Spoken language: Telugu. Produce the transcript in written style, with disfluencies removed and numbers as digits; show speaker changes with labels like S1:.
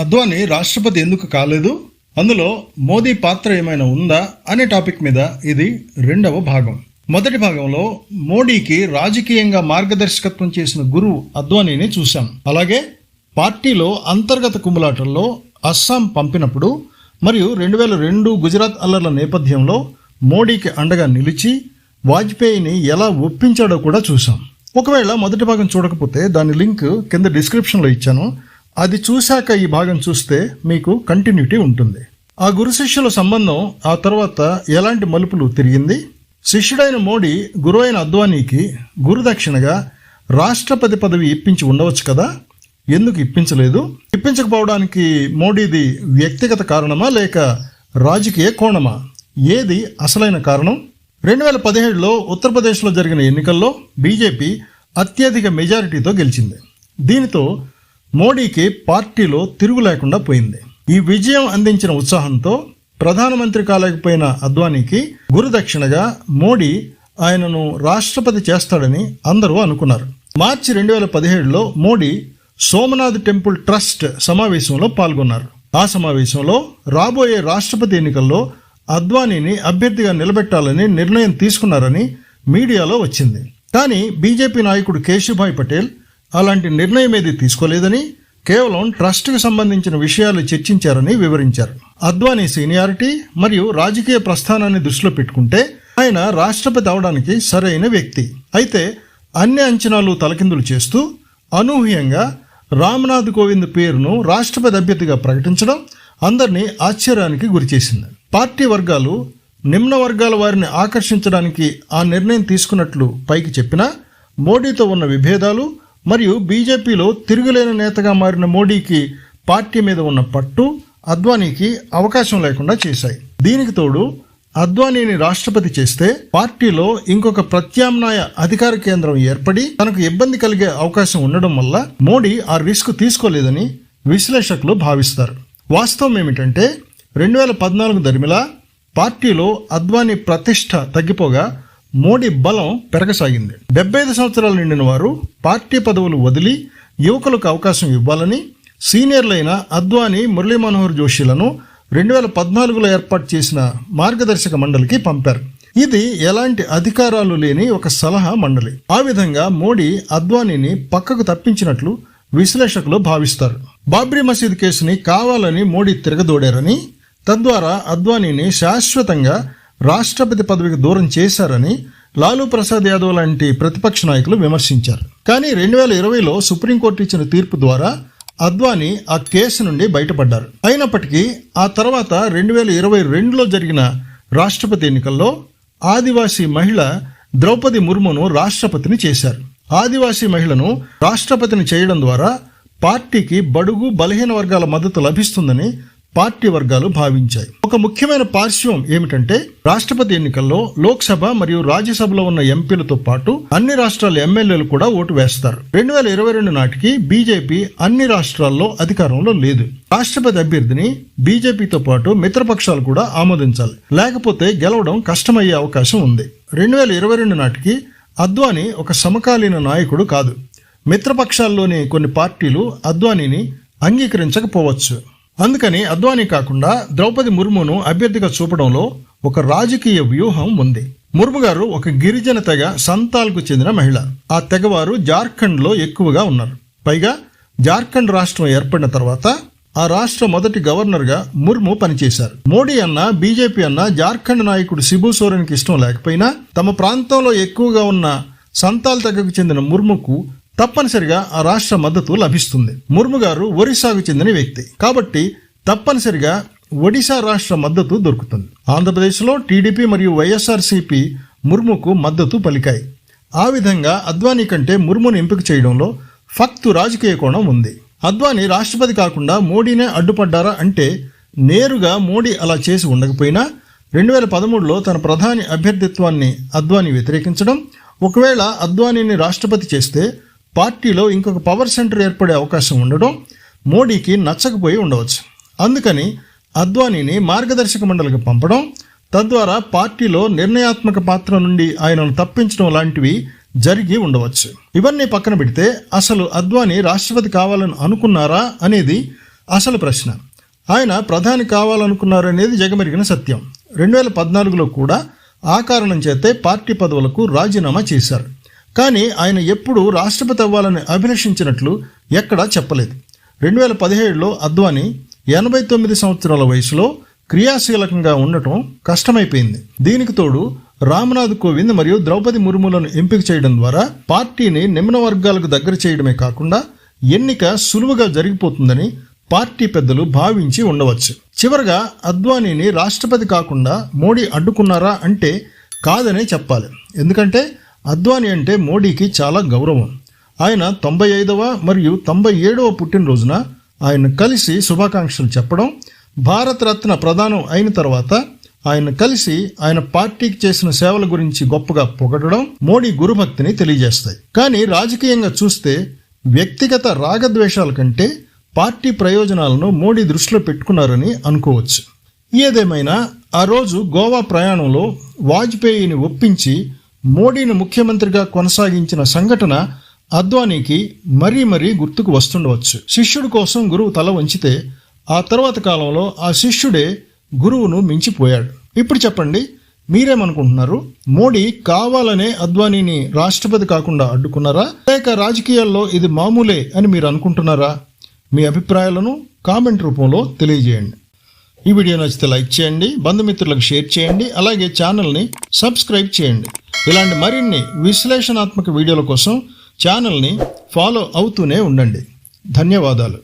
S1: అద్వానీ రాష్ట్రపతి ఎందుకు కాలేదు, అందులో మోదీ పాత్ర ఏమైనా ఉందా అనే టాపిక్ మీద ఇది రెండవ భాగం. మొదటి భాగంలో మోడీకి రాజకీయంగా మార్గదర్శకత్వం చేసిన గురువు అద్వానీని చూశాం. అలాగే పార్టీలో అంతర్గత కుమ్ములాటల్లో అస్సాం పంపినప్పుడు మరియు 2002 గుజరాత్ అల్లర్ల నేపథ్యంలో మోడీకి అండగా నిలిచి వాజ్పేయిని ఎలా ఒప్పించాడో కూడా చూశాం. ఒకవేళ మొదటి భాగం చూడకపోతే దాని లింక్ కింద డిస్క్రిప్షన్లో ఇచ్చాను. అది చూశాక ఈ భాగం చూస్తే మీకు కంటిన్యూటీ ఉంటుంది. ఆ గురు శిష్యుల సంబంధం ఆ తర్వాత ఎలాంటి మలుపులు తిరిగింది, శిష్యుడైన మోడీ గురువైన అద్వానీకి గురుదక్షిణగా రాష్ట్రపతి పదవి ఇప్పించి ఉండవచ్చు కదా, ఎందుకు ఇప్పించలేదు? ఇప్పించకపోవడానికి మోడీది వ్యక్తిగత కారణమా లేక రాజకీయ కోణమా? ఏది అసలైన కారణం? 2017లో ఉత్తరప్రదేశ్లో జరిగిన ఎన్నికల్లో బీజేపీ అత్యధిక మెజారిటీతో గెలిచింది. దీనితో మోడీకి పార్టీలో తిరుగు లేకుండా పోయింది. ఈ విజయం అందించిన ఉత్సాహంతో ప్రధానమంత్రి కాలేకపోయిన అద్వానీకి గురుదక్షిణగా మోడీ ఆయనను రాష్ట్రపతి చేస్తాడని అందరూ అనుకున్నారు. మార్చి 2017లో మోడీ సోమనాథ్ టెంపుల్ ట్రస్ట్ సమావేశంలో పాల్గొన్నారు. ఆ సమావేశంలో రాబోయే రాష్ట్రపతి ఎన్నికల్లో అద్వానీని అభ్యర్థిగా నిలబెట్టాలని నిర్ణయం తీసుకున్నారని మీడియాలో వచ్చింది. కానీ బీజేపీ నాయకుడు కేశుభాయ్ పటేల్ అలాంటి నిర్ణయం ఏది తీసుకోలేదని, కేవలం ట్రస్ట్కి సంబంధించిన విషయాలు చర్చించారని వివరించారు. అద్వానీ సీనియారిటీ మరియు రాజకీయ ప్రస్థానాన్ని దృష్టిలో పెట్టుకుంటే ఆయన రాష్ట్రపతి అవడానికి సరైన వ్యక్తి. అయితే అన్ని అంచనాలు తలకిందులు చేస్తూ అనూహ్యంగా రామ్నాథ్ కోవింద్ పేరును రాష్ట్రపతి అభ్యర్థిగా ప్రకటించడం అందరినీ ఆశ్చర్యానికి గురిచేసింది. పార్టీ వర్గాలు నిమ్న వర్గాల వారిని ఆకర్షించడానికి ఆ నిర్ణయం తీసుకున్నట్లు పైకి చెప్పినా మోడీతో ఉన్న విభేదాలు మరియు బీజేపీలో తిరుగులేని నేతగా మారిన మోడీకి పార్టీ మీద ఉన్న పట్టు అద్వానీకి అవకాశం లేకుండా చేశాయి. దీనికి తోడు అద్వానీని రాష్ట్రపతి చేస్తే పార్టీలో ఇంకొక ప్రత్యామ్నాయ అధికార కేంద్రం ఏర్పడి తనకు ఇబ్బంది కలిగే అవకాశం ఉండడం వల్ల మోడీ ఆ రిస్క్ తీసుకోలేదని విశ్లేషకులు భావిస్తారు. వాస్తవం ఏమిటంటే 2014 దరిమిలా పార్టీలో అద్వానీ ప్రతిష్ట తగ్గిపోగా మోడీ బలం పెరగసాగింది. 75 సంవత్సరాలు నిండిన వారు పార్టీ పదవులు వదిలి యువకులకు అవకాశం ఇవ్వాలని సీనియర్లైన అద్వానీ, మురళీ మనోహర్ జోషిలను 2014లో ఏర్పాటు చేసిన మార్గదర్శక మండలికి పంపారు. ఇది ఎలాంటి అధికారాలు లేని ఒక సలహా మండలి. ఆ విధంగా మోడీ అద్వానీని పక్కకు తప్పించినట్లు విశ్లేషకులు భావిస్తారు. బాబ్రీ మసీద్ కేసుని కావాలని మోడీ తిరగదోడారని, తద్వారా అద్వానీని శాశ్వతంగా రాష్ట్రపతి పదవికి దూరం చేశారని లాలూ ప్రసాద్ యాదవ్ లాంటి ప్రతిపక్ష నాయకులు విమర్శించారు. కానీ 2020లో సుప్రీంకోర్టు ఇచ్చిన తీర్పు ద్వారా అద్వానీ ఆ కేసు నుండి బయటపడ్డారు. అయినప్పటికీ ఆ తర్వాత 2022లో జరిగిన రాష్ట్రపతి ఎన్నికల్లో ఆదివాసీ మహిళ ద్రౌపది ముర్మును రాష్ట్రపతిని చేశారు. ఆదివాసీ మహిళను రాష్ట్రపతిని చేయడం ద్వారా పార్టీకి బడుగు బలహీన వర్గాల మద్దతు లభిస్తుందని పార్టీ వర్గాలు భావించాయి. ఒక ముఖ్యమైన పార్శ్వం ఏమిటంటే రాష్ట్రపతి ఎన్నికల్లో లోక్సభ మరియు రాజ్యసభలో ఉన్న ఎంపీలతో పాటు అన్ని రాష్ట్రాల ఎమ్మెల్యేలు కూడా ఓటు వేస్తారు. 2022 నాటికి బీజేపీ అన్ని రాష్ట్రాల్లో అధికారంలో లేదు. రాష్ట్రపతి అభ్యర్థిని బీజేపీతో పాటు మిత్రపక్షాలు కూడా ఆమోదించాలి, లేకపోతే గెలవడం కష్టమయ్యే అవకాశం ఉంది. 2022 నాటికి అద్వానీ ఒక సమకాలీన నాయకుడు కాదు. మిత్రపక్షాల్లోని కొన్ని పార్టీలు అద్వానీని అంగీకరించకపోవచ్చు. అందుకని అద్వానీ కాకుండా ద్రౌపది ముర్మును అభ్యర్థిగా చూపడంలో ఒక రాజకీయ వ్యూహం ఉంది. ముర్ము గారు ఒక గిరిజన తెగ సంతాల్కు చెందిన మహిళ. ఆ తెగవారు జార్ఖండ్లో ఎక్కువగా ఉన్నారు. పైగా జార్ఖండ్ రాష్ట్రం ఏర్పడిన తర్వాత ఆ రాష్ట్ర మొదటి గవర్నర్గా ముర్ము పనిచేశారు. మోడీ అన్న బీజేపీ అన్న జార్ఖండ్ నాయకుడు శిబు సోరెన్కి ఇష్టం లేకపోయినా తమ ప్రాంతంలో ఎక్కువగా ఉన్న సంతాల్ తెగకు చెందిన ముర్ముకు తప్పనిసరిగా ఆ రాష్ట్ర మద్దతు లభిస్తుంది. ముర్ము గారు ఒరిస్సాకు చెందిన వ్యక్తి కాబట్టి తప్పనిసరిగా ఒడిశా రాష్ట్ర మద్దతు దొరుకుతుంది. ఆంధ్రప్రదేశ్లో టీడీపీ మరియు వైఎస్ఆర్సీపీ ముర్ముకు మద్దతు పలికాయి. ఆ విధంగా అద్వానీ కంటే ముర్మును ఎంపిక చేయడంలో ఫక్తు రాజకీయ కోణం ఉంది. అద్వానీ రాష్ట్రపతి కాకుండా మోడీనే అడ్డుపడ్డారా అంటే నేరుగా మోడీ అలా చేసి ఉండకపోయినా 2013లో తన ప్రధాని అభ్యర్థిత్వాన్ని అద్వానీ వ్యతిరేకించడం, ఒకవేళ అద్వానీని రాష్ట్రపతి చేస్తే పార్టీలో ఇంకొక పవర్ సెంటర్ ఏర్పడే అవకాశం ఉండడం మోడీకి నచ్చకపోయి ఉండవచ్చు. అందుకని అద్వానీని మార్గదర్శక మండలికి పంపడం, తద్వారా పార్టీలో నిర్ణయాత్మక పాత్ర నుండి ఆయనను తప్పించడం లాంటివి జరిగి ఉండవచ్చు. ఇవన్నీ పక్కన పెడితే అసలు అద్వానీ రాష్ట్రపతి కావాలని అనుకున్నారా అనేది అసలు ప్రశ్న, ఆయన ప్రధాని కావాలనుకున్నారనేది జగమెరిగిన సత్యం. 2014లో కూడా ఆ కారణం చేతే పార్టీ పదవులకు రాజీనామా చేశారు. కానీ ఆయన ఎప్పుడూ రాష్ట్రపతి అవ్వాలని అభిలషించినట్లు ఎక్కడా చెప్పలేదు. 2017లో అద్వానీ 89 సంవత్సరాల వయసులో క్రియాశీలకంగా ఉండటం కష్టమైపోయింది. దీనికి తోడు రామ్నాథ్ కోవింద్ మరియు ద్రౌపది ముర్ములను ఎంపిక చేయడం ద్వారా పార్టీని నిమ్న వర్గాలకు దగ్గర చేయడమే కాకుండా ఎన్నిక సులువుగా జరిగిపోతుందని పార్టీ పెద్దలు భావించి ఉండవచ్చు. చివరగా అద్వానీని రాష్ట్రపతి కాకుండా మోడీ అడ్డుకున్నారా అంటే కాదనే చెప్పాలి. ఎందుకంటే అద్వానీ అంటే మోడీకి చాలా గౌరవం. ఆయన 95వ మరియు 97వ పుట్టినరోజున ఆయన కలిసి శుభాకాంక్షలు చెప్పడం, భారతరత్న ప్రదానం అయిన తర్వాత ఆయన కలిసి ఆయన పార్టీకి చేసిన సేవల గురించి గొప్పగా పొగడడం మోడీ గురుభక్తిని తెలియజేస్తాయి. కానీ రాజకీయంగా చూస్తే వ్యక్తిగత రాగద్వేషాల కంటే పార్టీ ప్రయోజనాలను మోడీ దృష్టిలో పెట్టుకున్నారని అనుకోవచ్చు. ఏదేమైనా ఆ రోజు గోవా ప్రయాణంలో వాజ్పేయిని ఒప్పించి మోడీని ముఖ్యమంత్రిగా కొనసాగించిన సంఘటన అద్వానీకి మరీ గుర్తుకు వస్తుండవచ్చు. శిష్యుడి కోసం గురువు తల వంచితే ఆ తర్వాత కాలంలో ఆ శిష్యుడే గురువును మించిపోయాడు. ఇప్పుడు చెప్పండి, మీరేమనుకుంటున్నారు? మోడీ కావాలనే అద్వానీని రాష్ట్రపతి కాకుండా అడ్డుకున్నారా, లేక రాజకీయాల్లో ఇది మామూలే అని మీరు అనుకుంటున్నారా? మీ అభిప్రాయాలను కామెంట్ రూపంలో తెలియజేయండి. ఈ వీడియో నచ్చితే లైక్ చేయండి, బంధుమిత్రులకు షేర్ చేయండి, అలాగే ఛానల్ని సబ్స్క్రైబ్ చేయండి. ఇలాంటి మరిన్ని విశ్లేషణాత్మక వీడియోల కోసం ఛానల్ని ఫాలో అవుతూనే ఉండండి. ధన్యవాదాలు.